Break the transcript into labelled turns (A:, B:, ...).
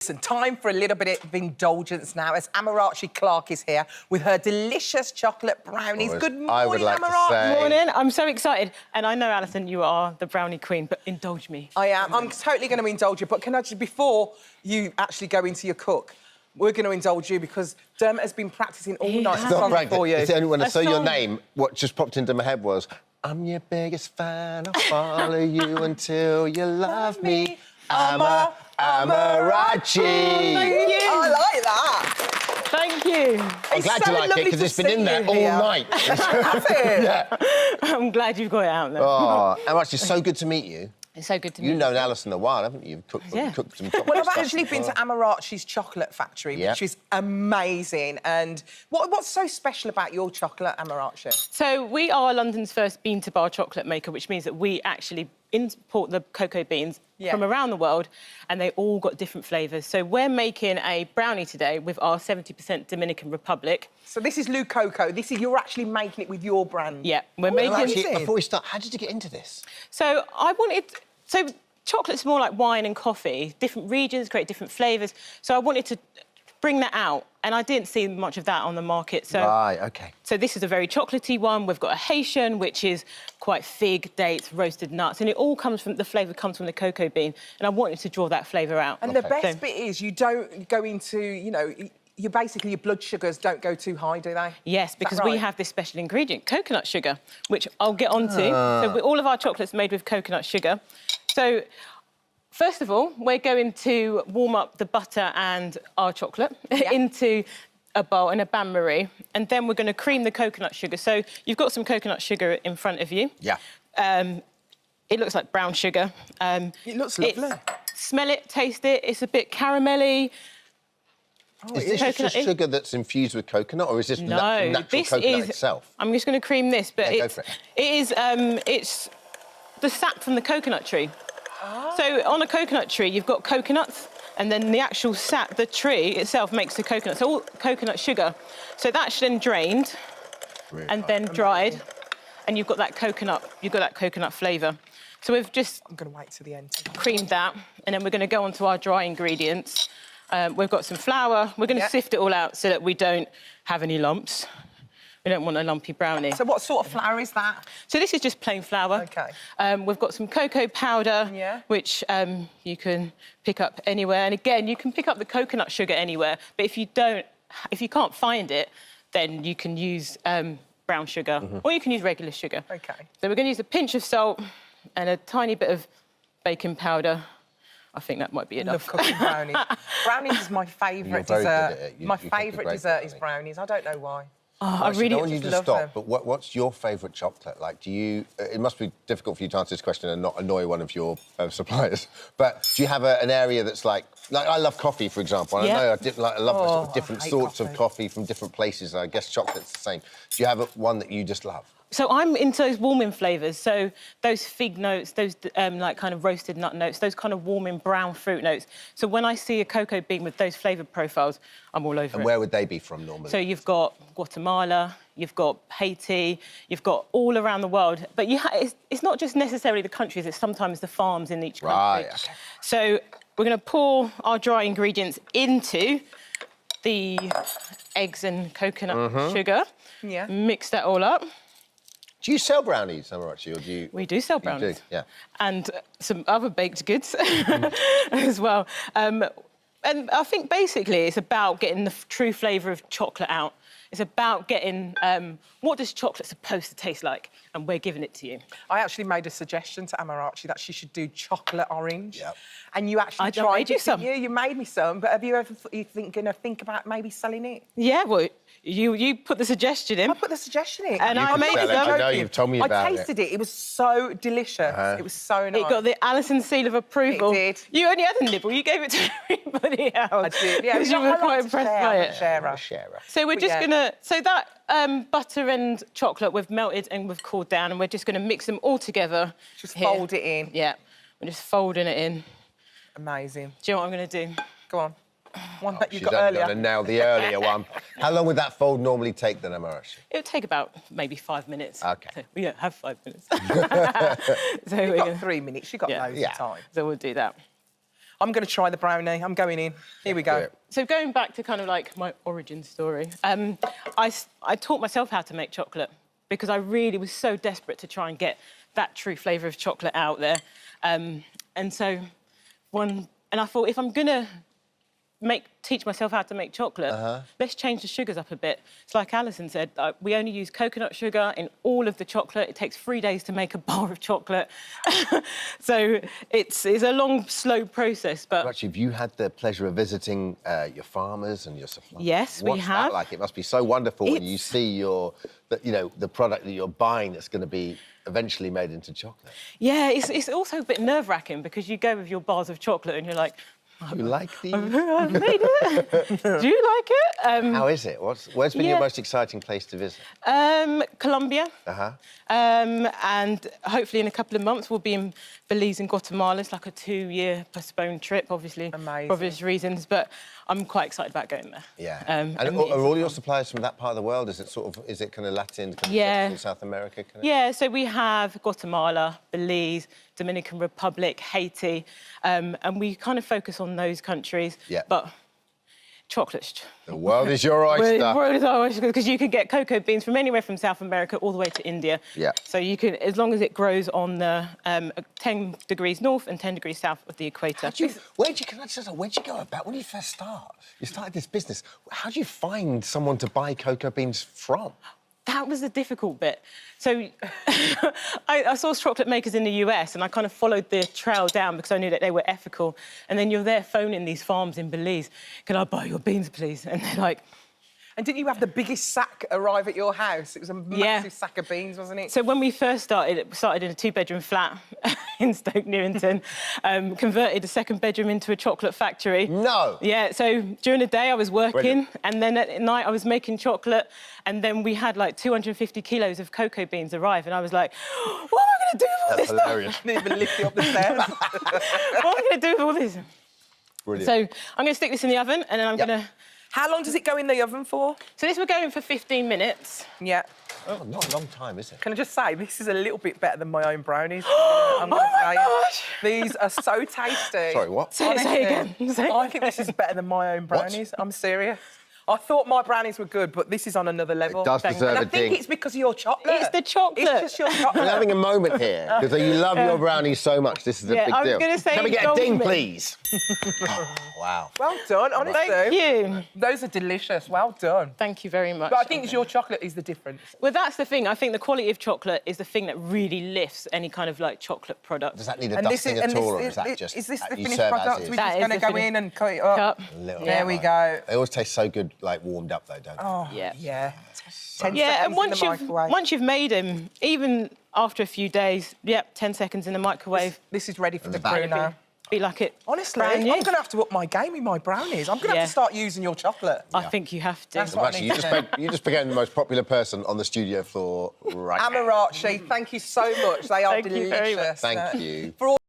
A: Listen, time for a little bit of indulgence now as Amarachi Clarke is here with her delicious chocolate brownies. Good morning,
B: I would like
A: Amarachi.
B: to say...
C: Morning. I'm so excited. And I know, Alison, you are the brownie queen, but indulge me.
A: I am. I'm totally going to indulge you, but can I just, before you actually go into your cook, we're going to indulge you because Dermot has been practising all night for you.
B: It's the only one I saw your name. What just popped into my head was, I'm your biggest fan, I'll follow you until you love me. Amarachi.
A: Thank you. I like that.
C: Thank you.
B: I'm glad you like it because it's been in there all night.
A: Have it?
B: Yeah.
C: I'm glad you've got it out there.
B: Oh, Amarachi, it's so good to meet you.
C: It's so good to meet you.
B: You've known Alison a while, haven't you? You've cooked some chocolate.
A: Well, I've actually been to Amarachi's chocolate factory, which is amazing. And what's so special about your chocolate, Amarachi?
C: So we are London's first bean-to-bar chocolate maker, which means that we actually import the cocoa beans from around the world, and they all got different flavours. So we're making a brownie today with our 70% Dominican Republic.
A: So this is Lou Coco. You're actually making it with your brand.
C: Yeah, we're making...
B: Actually, before we start, how did you get into this?
C: So I wanted... So chocolate's more like wine and coffee. Different regions create different flavours. So I wanted to bring that out, and I didn't see much of that on the market. So,
B: right, OK.
C: So this is a very chocolatey one. We've got a Haitian, which is quite fig, dates, roasted nuts, and it all comes from... The flavour comes from the cocoa bean, and I wanted to draw that flavour out.
A: And the best bit is you don't go into, you know... Your blood sugars don't go too high, do they?
C: Yes, because we have this special ingredient, coconut sugar, which I'll get onto. So all of our chocolate's made with coconut sugar. So, first of all, we're going to warm up the butter and our chocolate into a bowl and a bain-marie, and then we're going to cream the coconut sugar. So you've got some coconut sugar in front of you.
B: Yeah.
C: It looks like brown sugar.
A: It looks lovely.
C: Smell it, taste it. It's a bit caramelly.
B: Oh, is this just sugar that's infused with coconut, or is this natural coconut itself?
C: I'm just going to cream this, but
B: go for it.
C: It's the sap from the coconut tree. Oh. So on a coconut tree, you've got coconuts, and then the actual sap, the tree itself, makes the coconut. So all coconut sugar. So that's then drained and then dried, and you've got that coconut. You've got that coconut flavour. So we've just...
A: I'm going to wait till the end.
C: Creamed that, and then we're going to go on to our dry ingredients. We've got some flour. We're going to sift it all out so that we don't have any lumps. We don't want a lumpy brownie.
A: So what sort of flour is that?
C: So this is just plain flour.
A: OK.
C: We've got some cocoa powder, which you can pick up anywhere. And again, you can pick up the coconut sugar anywhere. But if you can't find it, then you can use brown sugar, or you can use regular sugar.
A: OK.
C: So we're going to use a pinch of salt and a tiny bit of baking powder. I think that might be enough.
A: I love cooking brownies. Brownies is my favourite dessert. My favourite dessert is brownies. I don't know why.
C: Oh, I really
B: don't want you to stop,
A: them.
B: but what's your favourite chocolate? Like, do you... It must be difficult for you to answer this question and not annoy one of your suppliers, but do you have an area that's like... I love coffee, for example. And I know I love different sorts of coffee from different places. I guess chocolate's the same. Do you have one that you just love?
C: So I'm into those warming flavours, so those fig notes, those like kind of roasted nut notes, those kind of warming brown fruit notes. So when I see a cocoa bean with those flavoured profiles, I'm all over it.
B: And where would they be from normally?
C: So you've got Guatemala, you've got Haiti, you've got all around the world. But it's not just necessarily the countries, it's sometimes the farms in each country.
B: Right, OK.
C: So we're going to pour our dry ingredients into the eggs and coconut sugar. Yeah. Mix that all up.
B: Do you sell brownies, Amarachi, or do you...
C: We do sell brownies.
B: You do, yeah.
C: And some other baked goods as well. And I think, basically, it's about getting the true flavour of chocolate out. It's about getting what does chocolate supposed to taste like, and we're giving it to you.
A: I actually made a suggestion to Amarachi that she should do chocolate orange.
B: Yep.
A: And you actually tried
C: made you some.
A: You made me some, but have you ever going to think about maybe selling it?
C: Yeah, well, you put the suggestion in.
A: I put the suggestion in.
C: And I made it.
B: I know, you've told me about it.
A: I tasted it. It was so delicious. It was so nice.
C: It got the Alison seal of approval.
A: It did.
C: You only had a nibble. You gave it to everybody else.
A: I did, yeah.
C: You were quite impressed by it.
A: Sharer.
C: So we're just going to... So that butter and chocolate we've melted and we've cooled down, and we're just going to mix them all together.
A: Just fold it in.
C: Yeah. We're just folding it in.
A: Amazing.
C: Do you know what I'm going to do?
A: Go on. One that you got earlier.
B: She's nailed the earlier one. How long would that fold normally take then, Amarachi?
C: It would take about maybe 5 minutes.
B: OK.
C: So we don't have 5 minutes.
A: So you've got 3 minutes. You've got loads of time.
C: So we'll do that.
A: I'm going to try the brownie. I'm going in. Here we go.
C: So going back to kind of like my origin story, I taught myself how to make chocolate because I really was so desperate to try and get that true flavour of chocolate out there. And I thought, if I'm going to teach myself how to make chocolate, let's change the sugars up a bit. It's like Alison said, we only use coconut sugar in all of the chocolate. It takes 3 days to make a bar of chocolate. So it's a long, slow process, but...
B: Actually, have you had the pleasure of visiting your farmers and your suppliers?
C: Yes, we have.
B: What's that like? It must be so wonderful when you see the product that you're buying that's going to be eventually made into chocolate.
C: Yeah, it's also a bit nerve-wracking because you go with your bars of chocolate and you're like,
B: you like these?
C: I've made it. Do you like it?
B: How is it? Where's been your most exciting place to visit?
C: Colombia. And hopefully in a couple of months we'll be in Belize and Guatemala. It's like a 2-year postponed trip, obviously, for obvious reasons. But I'm quite excited about going there.
B: Yeah. And are all your suppliers from that part of the world? Is it kind of Latin, kind of South America?
C: Yeah, so we have Guatemala, Belize, Dominican Republic, Haiti, and we kind of focus on those countries.
B: Yeah.
C: But chocolate's...
B: The world is your oyster.
C: The world is our oyster, because you can get cocoa beans from anywhere from South America all the way to India.
B: Yeah.
C: So you can, as long as it grows on the 10 degrees north and 10 degrees south of the equator.
B: Where'd you go about when you first start? You started this business. How do you find someone to buy cocoa beans from?
C: That was the difficult bit. So I saw chocolate makers in the US and I kind of followed the trail down because I knew that they were ethical. And then you're there phoning these farms in Belize. Can I buy your beans, please? And they're like...
A: And didn't you have the biggest sack arrive at your house? It was a massive sack of beans, wasn't it?
C: So when we first started, it started in a 2-bedroom flat in Stoke Newington, converted a 2nd bedroom into a chocolate factory.
B: No!
C: Yeah, so during the day I was working, and then at night I was making chocolate, and then we had like 250 kilos of cocoa beans arrive, and I was like, what am I going to do with all this
B: That's hilarious.
C: stuff?
A: Didn't even lift it up the stairs.
C: What am I going to do with all this?
B: Brilliant.
C: So I'm going to stick this in the oven, and then I'm going to...
A: How long does it go in the oven for?
C: So this we're going for 15 minutes.
A: Yeah.
B: Oh, not a long time, is it?
A: Can I just say, this is a little bit better than my own brownies. I'm
C: Oh my gosh!
A: These are so tasty.
B: Sorry, what?
C: Say it again.
A: I think this is better than my own brownies. I'm serious. I thought my brownies were good, but this is on another level.
B: It does deserve
A: and
B: a
A: I think
B: ding.
A: it's because of your chocolate.
C: It's the chocolate.
A: It's just your chocolate.
B: We're having a moment here, because you love your brownies so much. This is a big deal.
C: I was going to say...
B: Can we get a ding, please? Oh, wow.
A: Well done, honestly.
C: Thank you.
A: Those are delicious. Well done.
C: Thank you very much.
A: But I think it's your chocolate is the difference.
C: Well, that's the thing. I think the quality of chocolate is the thing that really lifts any kind of, like, chocolate product.
B: Does that need a dusting at all, or is that just...
A: Is this the
B: you
A: finished
B: serve as
A: product?
B: is?
A: We're just going to go in and cut it up. There we go.
B: They always taste so good, like, warmed up, though, don't they?
A: Oh,
C: Yeah.
A: yeah. 10
C: Yeah, and
A: seconds in the microwave.
C: once you've made them, even after a few days, 10 seconds in the microwave.
A: This is ready for the
B: back.
A: brew now.
C: Be like it.
A: Honestly, I'm
C: brand new.
A: going to have to up my game in my brownies. I'm going to have to start using your chocolate.
C: I think you have to.
A: That's
B: Well,
A: what
B: actually, you just became the most popular person on the studio floor right now.
A: Amarachi, thank you so much. They are
C: Thank you very much.
A: delicious.
B: Thank you.
A: For all